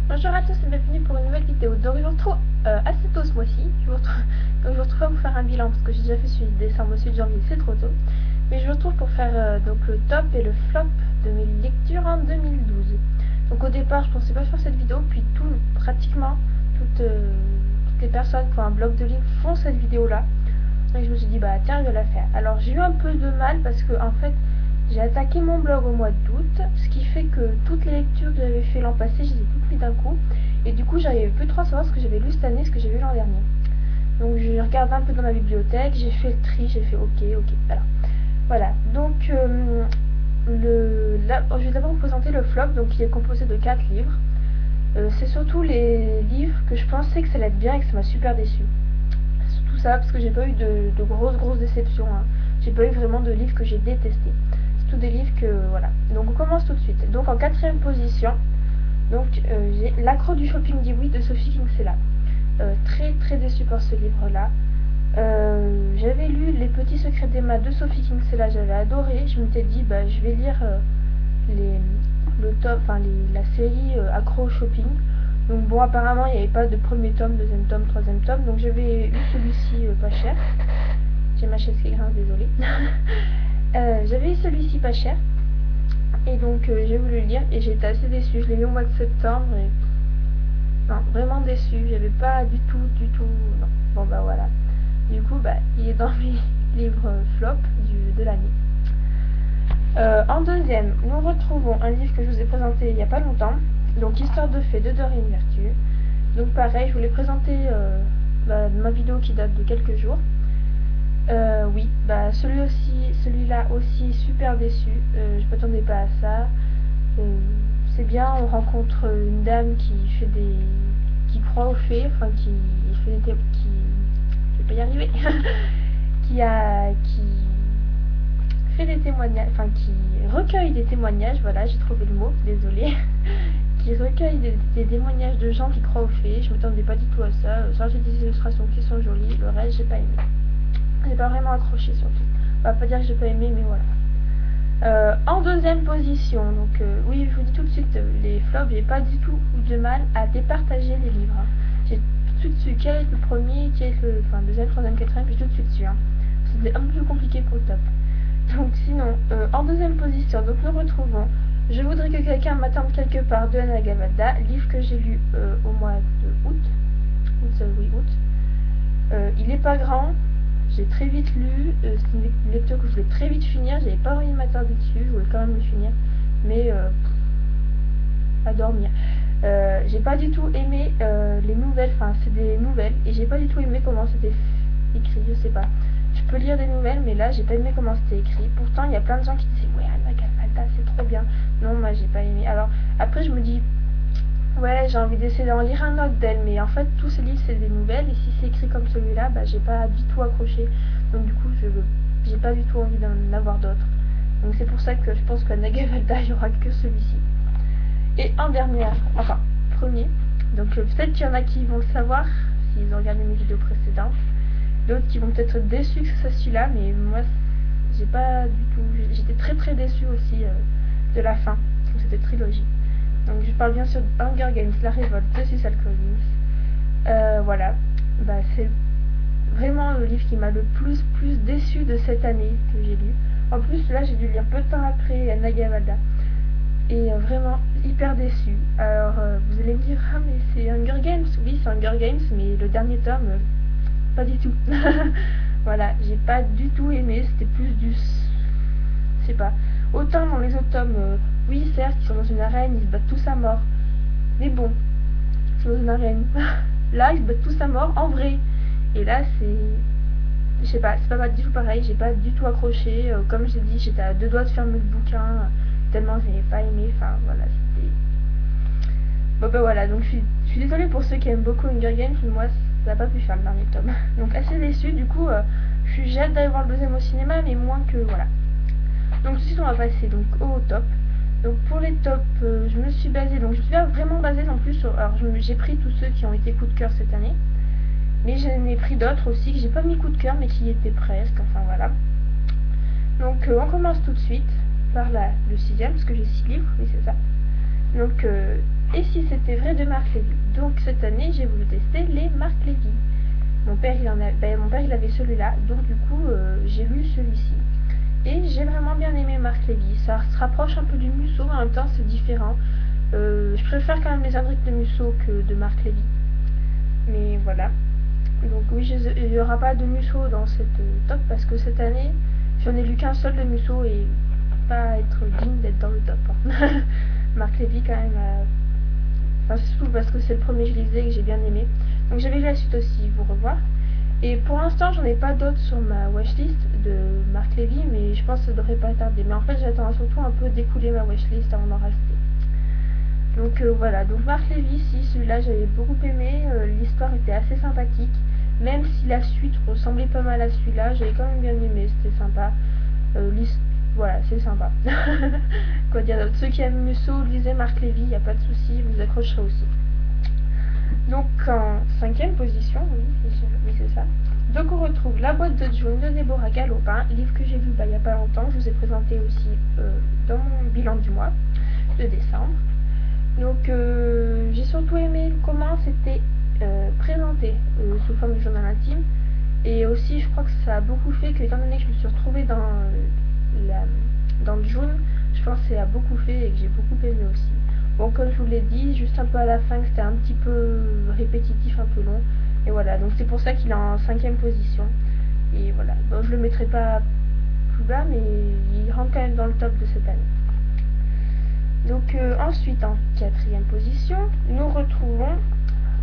Bonjour à tous et bienvenue pour une nouvelle vidéo. Donc je vous retrouve assez tôt ce mois-ci. Donc je vous retrouve pas pour faire un bilan parce que j'ai déjà fait celui de décembre, celui de janvier, c'est trop tôt. Mais je vous retrouve pour faire donc le top et le flop de mes lectures en 2012. Donc au départ je pensais pas faire cette vidéo, puis pratiquement toutes les personnes qui ont un blog de livres font cette vidéo là. Donc je me suis dit bah tiens, je vais la faire. Alors j'ai eu un peu de mal parce que en fait j'ai attaqué mon blog au mois d'août, ce qui fait que toutes les lectures que j'avais fait l'an passé, je les ai toutes mises d'un coup. Et du coup j'arrivais plus trop à savoir ce que j'avais lu cette année, ce que j'avais lu l'an dernier. Donc je regardé un peu dans ma bibliothèque, j'ai fait le tri, j'ai fait ok, alors. Voilà, donc je vais d'abord vous présenter le flop, donc il est composé de 4 livres. C'est surtout les livres que je pensais que ça allait être bien et que ça m'a super déçu. Tout ça parce que j'ai pas eu de grosses déceptions, hein. J'ai pas eu vraiment de livres que j'ai détestés. C'est tous des livres que voilà. Donc on commence tout de suite. Donc en quatrième position, donc j'ai L'accro du shopping dit oui de Sophie Kinsella. Très déçue par ce livre là. J'avais lu Les petits secrets d'Emma de Sophie Kinsella, j'avais adoré. Je m'étais dit bah je vais lire la série Accro au shopping. Donc bon, apparemment il n'y avait pas de premier tome, deuxième tome, troisième tome, donc j'avais eu celui-ci pas cher. J'ai ma chaise qui grince, désolée. J'avais eu celui-ci pas cher, et donc j'ai voulu le lire et j'ai été assez déçue. Je l'ai lu au mois de septembre et non, vraiment déçue. J'avais pas du tout, non. Bon bah voilà. Du coup bah il est dans mes livres flop de l'année. En deuxième, nous retrouvons un livre que je vous ai présenté il n'y a pas longtemps, donc Histoire de fées de Dorine Virtue. Donc pareil, je vous l'ai présenté ma vidéo qui date de quelques jours. Oui, bah celui-là aussi super déçu. Je m'attendais pas à ça. C'est bien, on rencontre une dame qui croit aux fées, enfin qui fait je vais pas y arriver, qui fait des témoignages, enfin qui recueille des témoignages, voilà, j'ai trouvé le mot, désolée. Qui recueille des témoignages de gens qui croient aux fées. Je m'attendais pas du tout à ça. Ça, j'ai des illustrations qui sont jolies, le reste j'ai pas aimé. J'ai pas vraiment accroché surtout. On va pas dire que j'ai pas aimé, mais voilà. En deuxième position, donc oui, je vous dis tout de suite, les flops, j'ai pas du tout eu de mal à départager les livres, hein. J'ai tout de suite su quel est le premier, quel est le deuxième, troisième, quatrième, j'ai tout de suite su, hein. C'était un peu plus compliqué pour le top. Donc sinon, en deuxième position, donc nous retrouvons Je voudrais que quelqu'un m'attende quelque part de Anna Gavada, livre que j'ai lu au mois de août. Il est pas grand, j'ai très vite lu, c'est une lecture que je voulais très vite finir, j'avais pas envie de m'attarder dessus, je voulais quand même le finir, mais à dormir. J'ai pas du tout aimé les nouvelles, enfin c'est des nouvelles, et j'ai pas du tout aimé comment c'était écrit, je sais pas. Je peux lire des nouvelles, mais là j'ai pas aimé comment c'était écrit. Pourtant il y a plein de gens qui disent ouais Anna Gavada c'est trop bien. Non, moi j'ai pas aimé. Alors après je me dis ouais, j'ai envie d'essayer d'en lire un autre d'elle, mais en fait tous ces livres c'est des nouvelles, et si c'est écrit comme celui-là, bah j'ai pas du tout accroché. Donc du coup j'ai pas du tout envie d'en avoir d'autres. Donc c'est pour ça que je pense qu'Anna Gavada il y aura que celui-ci. Et en dernier, enfin premier, donc peut-être qu'il y en a qui vont le savoir s'ils ont regardé mes vidéos précédentes, d'autres qui vont peut-être être déçus que ce soit celui-là, mais moi j'ai pas du tout, j'étais très déçue aussi de la fin de cette trilogie. Donc je parle bien sûr de Hunger Games, La Révolte de Cecil Collins. Voilà, bah c'est vraiment le livre qui m'a le plus déçu de cette année que j'ai lu. En plus là j'ai dû lire peu de temps après Anna Gavada, et vraiment hyper déçu. Alors vous allez me dire ah mais c'est Hunger Games, oui c'est Hunger Games, mais le dernier tome pas du tout. Voilà, j'ai pas du tout aimé, c'était plus du je sais pas. Autant dans les autres tomes, oui certes ils sont dans une arène, ils se battent tous à mort, mais bon, ils sont dans une arène. Là ils se battent tous à mort en vrai, et là c'est, je sais pas, c'est pas du tout pareil, j'ai pas du tout accroché. Comme j'ai dit, j'étais à deux doigts de fermer le bouquin tellement j'avais pas aimé. Enfin voilà, c'était bon bah voilà. Donc je suis désolée pour ceux qui aiment beaucoup Hunger Games, mais moi ça n'a pas pu faire le dernier tome. Donc assez déçue. Du coup j'ai hâte d'aller voir le deuxième au cinéma, mais moins que voilà. Donc tout de suite on va passer donc au top. Donc pour les tops, je me suis basée, donc je me suis vraiment basée en plus sur, alors j'ai pris tous ceux qui ont été coup de cœur cette année, mais j'en ai pris d'autres aussi que j'ai pas mis coup de cœur mais qui étaient presque, enfin voilà. Donc on commence tout de suite par le sixième, parce que j'ai 6 livres, oui c'est ça. Donc et si c'était vrai de Marc Lévy. Donc cette année, j'ai voulu tester les Marc Lévy. Mon père, il avait celui-là, donc du coup, j'ai lu celui-ci. Et j'ai vraiment bien aimé Marc Lévy. Ça se rapproche un peu du Musso, en même temps c'est différent. Je préfère quand même les intrigues de Musso que de Marc Lévy. Mais voilà. Donc oui, il n'y aura pas de Musso dans cette top parce que cette année, j'en ai lu qu'un seul de Musso et pas être digne d'être dans le top. Hein. Marc Lévy quand même. Enfin, c'est surtout parce que c'est le premier que je lisais et que j'ai bien aimé. Donc j'avais lu la suite aussi, vous revoir. Et pour l'instant, j'en ai pas d'autres sur ma washlist de Marc Lévy, mais je pense que ça devrait pas tarder. Mais en fait, j'attends surtout un peu d'écouler ma washlist avant d'en rajouter. Donc voilà, donc Marc Lévy, si celui-là j'avais beaucoup aimé, l'histoire était assez sympathique, même si la suite ressemblait pas mal à celui-là, j'avais quand même bien aimé, c'était sympa. Voilà, c'est sympa. Quoi dire d'autre, ceux qui aiment Musso, lisez Marc Lévy, il n'y a pas de souci, vous accrocherez aussi. Donc en 5e position, oui c'est ça. Donc on retrouve La boîte de June de Déborah Galopin, livre que j'ai lu il n'y a pas longtemps, je vous ai présenté aussi dans mon bilan du mois de décembre. Donc j'ai surtout aimé comment c'était présenté sous forme de journal intime, et aussi je crois que ça a beaucoup fait que, étant donné que je me suis retrouvée dans June, je pense que ça a beaucoup fait et que j'ai beaucoup aimé aussi. Bon, comme je vous l'ai dit, juste un peu à la fin, c'était un petit peu répétitif, un peu long, et voilà, donc c'est pour ça qu'il est en 5e position. Et voilà, bon, je le mettrai pas plus bas, mais il rentre quand même dans le top de cette année. Donc ensuite, en 4e position, nous retrouvons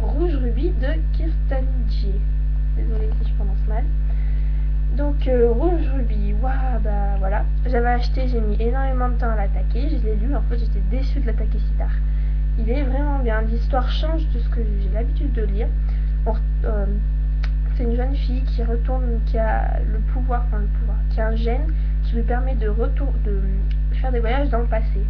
Rouge Rubis de Kirsten J. Désolée si je prononce mal. Donc Rouge Rubis, waouh, bah voilà. J'avais acheté, j'ai mis énormément de temps à l'attaquer. Je l'ai lu, en fait j'étais déçue de l'attaquer si tard. Il est vraiment bien. L'histoire change de ce que j'ai l'habitude de lire. C'est une jeune fille qui retourne, qui a le pouvoir, qui a un gène qui lui permet de faire des voyages dans le passé.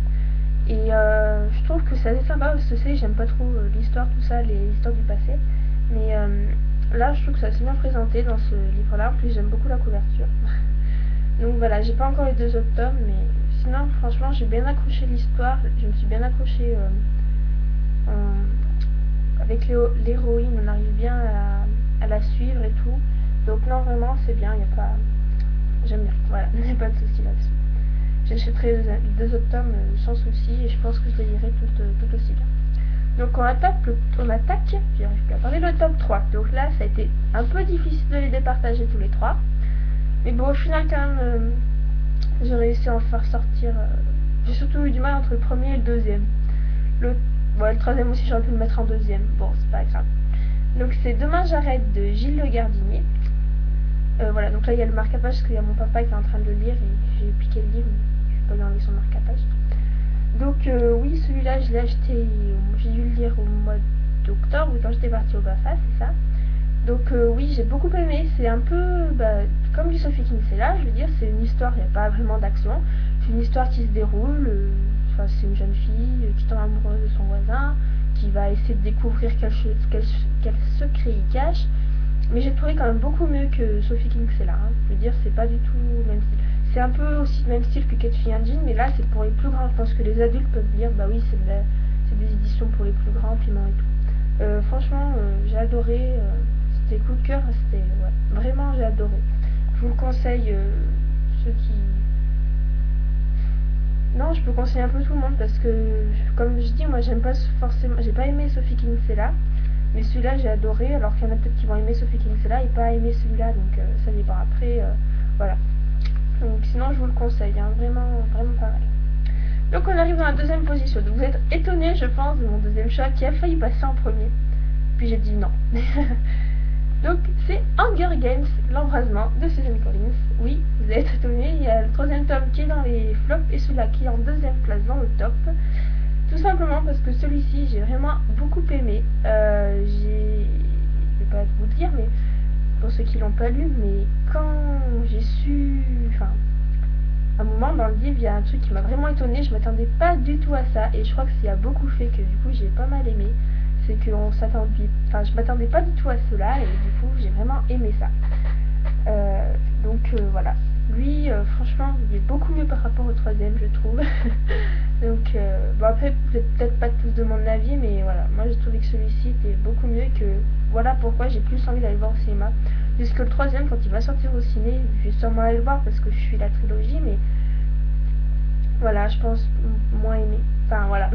Et je trouve que c'est assez sympa parce que j'aime pas trop l'histoire, tout ça, les histoires du passé. Mais là, je trouve que c'est assez bien présenté dans ce livre-là. En plus, j'aime beaucoup la couverture. Donc voilà, j'ai pas encore les 2 autres tomes, mais sinon, franchement, j'ai bien accroché l'histoire. Je me suis bien accrochée avec l'héroïne. On arrive bien à la suivre et tout. Donc non, vraiment, c'est bien. Y a pas... J'aime bien. Voilà, il n'y a pas de souci là-dessus. J'achèterai les 2 autres tomes sans souci et je pense que je les lirai tout aussi bien. Donc on attaque, j'arrive plus à parler, le top 3. Donc là, ça a été un peu difficile de les départager tous les 3. Mais bon, au final, quand même, j'ai réussi à en faire sortir. J'ai surtout eu du mal entre le premier et le deuxième. Le 3e aussi, j'aurais pu le mettre en 2e. Bon, c'est pas grave. Donc c'est Demain j'arrête de Gilles Le Gardinier. Voilà, donc là il y a le marque-page parce qu'il y a mon papa qui est en train de le lire et j'ai piqué le livre, mais je peux pas lui enlever son marque-page. Donc oui, celui-là je l'ai acheté, j'ai dû le lire au mois d'octobre quand j'étais partie au BAFA, c'est ça. Donc oui, j'ai beaucoup aimé, c'est un peu comme du Sophie Kinsella, je veux dire, c'est une histoire, il n'y a pas vraiment d'action, c'est une histoire qui se déroule, c'est une jeune fille qui tombe amoureuse de son voisin, qui va essayer de découvrir quel secret il cache. Mais j'ai trouvé quand même beaucoup mieux que Sophie Kinsella. Hein. Je veux dire, c'est pas du tout le même style. C'est un peu aussi le même style que Cathy Engine, mais là c'est pour les plus grands. Je pense que les adultes peuvent lire. Bah oui, c'est des éditions pour les plus grands, Piment et tout. Franchement, j'ai adoré. C'était coup de cœur. C'était vraiment, j'ai adoré. Je vous le conseille, ceux qui. Non, je peux conseiller un peu tout le monde parce que, comme je dis, moi j'aime pas forcément. J'ai pas aimé Sophie Kinsella. Mais celui-là j'ai adoré, alors qu'il y en a peut-être qui vont aimer Sophie Kinsella et pas aimer celui-là, donc ça dépend après, voilà. Donc sinon je vous le conseille, hein, vraiment, vraiment pas mal. Donc on arrive dans la 2e position, donc vous êtes étonnés je pense de mon 2e choix qui a failli passer en premier, puis j'ai dit non. Donc c'est Hunger Games, l'embrasement de Susan Collins. Oui, vous êtes étonnés, il y a le 3e tome qui est dans les flops et celui-là qui est en 2e place dans le top. Tout simplement parce que celui-ci, j'ai vraiment beaucoup aimé. Je vais pas vous le dire, mais pour ceux qui l'ont pas lu, mais quand j'ai su... Enfin, à un moment dans le livre, il y a un truc qui m'a vraiment étonnée. Je m'attendais pas du tout à ça. Et je crois que ça a beaucoup fait que du coup, j'ai pas mal aimé. C'est que je m'attendais pas du tout à cela. Et du coup, j'ai vraiment aimé ça. Donc voilà. Lui, franchement, il est beaucoup mieux par rapport au troisième, je trouve. Donc, bon après, vous n'êtes peut-être pas tous de mon avis, mais voilà, moi j'ai trouvé que celui-ci était beaucoup mieux et que voilà pourquoi j'ai plus envie d'aller le voir au cinéma. Puisque le troisième, quand il va sortir au ciné, je vais sûrement aller le voir parce que je suis la trilogie, mais voilà, je pense moins aimé. Enfin, voilà.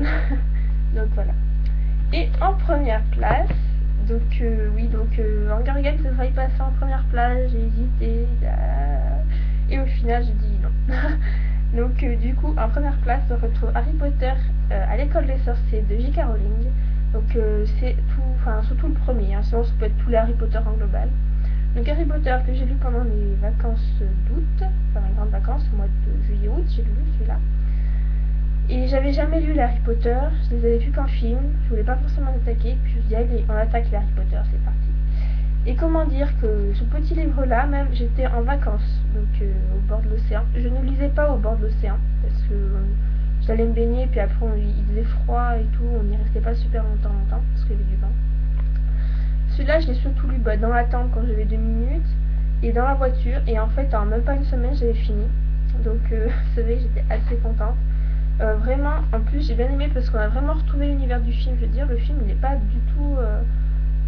Donc voilà. Et en première place, donc oui, donc Hunger Games devrait y passer en première place, j'ai hésité, et au final j'ai dit non. Donc du coup, en première place, on retrouve Harry Potter à l'école des sorciers de J.K. Rowling. Donc c'est tout, enfin surtout le premier, hein, sinon ça peut être tous les Harry Potter en global. Donc Harry Potter que j'ai lu pendant les vacances d'août, enfin les grandes vacances, au mois de juillet-août, j'ai lu celui-là. Et j'avais jamais lu les Harry Potter, je les avais vus qu'en film, je voulais pas forcément attaquer, puis je me suis dit allez, on attaque les Harry Potter, c'est parti. Et comment dire que ce petit livre-là, même j'étais en vacances, donc au bord de l'océan. Je ne lisais pas au bord de l'océan, parce que j'allais me baigner, puis après il faisait froid et tout, on n'y restait pas super longtemps, parce qu'il y avait du vent. Celui-là, je l'ai surtout lu dans l'attente quand j'avais 2 minutes, et dans la voiture, et en fait, en même pas une semaine, j'avais fini. Donc, vous savez, j'étais assez contente. Vraiment, en plus, j'ai bien aimé parce qu'on a vraiment retrouvé l'univers du film. Je veux dire, le film, il n'est pas du tout.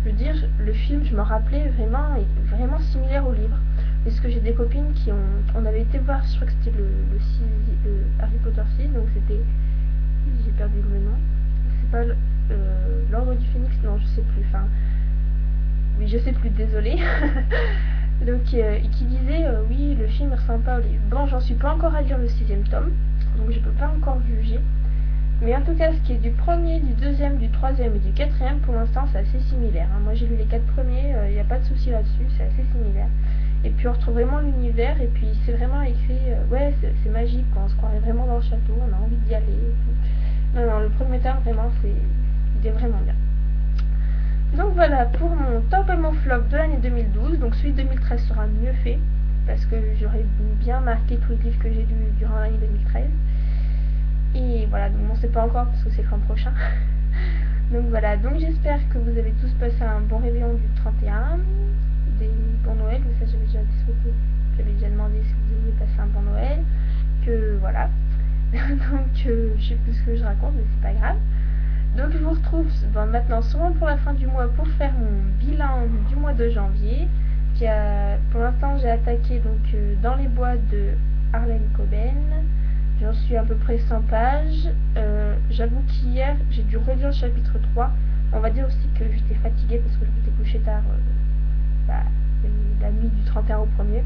Je veux dire, le film, je me rappelais vraiment, est vraiment similaire au livre. Parce que j'ai des copines qui ont. On avait été voir, je crois que c'était le Harry Potter 6, donc c'était. J'ai perdu le nom. C'est pas l'Ordre du Phénix, non, je sais plus. Enfin. Oui, je sais plus, désolée. Donc, qui disait, oui, le film ressemble pas au livre. Bon, j'en suis pas encore à lire le 6e tome, donc je peux pas encore juger. Mais en tout cas, ce qui est du premier, du deuxième, du troisième et du quatrième, pour l'instant, c'est assez similaire. Hein. Moi, j'ai lu les 4 premiers, il n'y a pas de souci là-dessus, c'est assez similaire. Et puis, on retrouve vraiment l'univers, et puis c'est vraiment écrit, ouais, c'est magique, quoi. On se croirait vraiment dans le château, on a envie d'y aller. Et tout. Non, non, le premier tome, vraiment, il est vraiment bien. Donc voilà pour mon top et mon flop de l'année 2012. Donc celui de 2013 sera mieux fait parce que j'aurais bien marqué tous les livres que j'ai lus durant l'année 2013. Et voilà, donc on ne sait pas encore parce que c'est l'an prochain. Donc voilà, donc j'espère que vous avez tous passé un bon réveillon du 31, des bons Noël, ça j'avais déjà souhaité, j'avais déjà demandé si vous aviez passé un bon Noël, que voilà. Donc je sais plus ce que je raconte mais c'est pas grave. Donc je vous retrouve maintenant souvent pour la fin du mois pour faire mon bilan du mois de janvier. Pour l'instant j'ai attaqué donc dans les bois de Harlan Coben. J'en suis à peu près 100 pages. J'avoue qu'hier j'ai dû relire le chapitre 3. On va dire aussi que j'étais fatiguée parce que je m'étais couchée tard la nuit du 31 au 1er.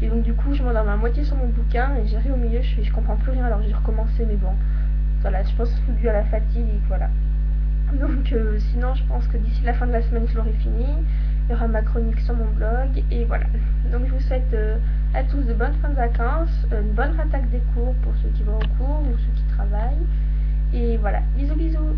Et donc du coup je m'endorme à moitié sur mon bouquin et j'arrive au milieu, je comprends plus rien alors j'ai recommencé mais bon. Voilà, je pense que c'est dû à la fatigue et voilà. Donc sinon je pense que d'ici la fin de la semaine je l'aurai fini. Il y aura ma chronique sur mon blog et voilà. Donc je vous souhaite à tous de bonnes fins de vacances, une bonne attaque des cours pour ceux qui vont au cours ou ceux qui travaillent. Et voilà, bisous bisous.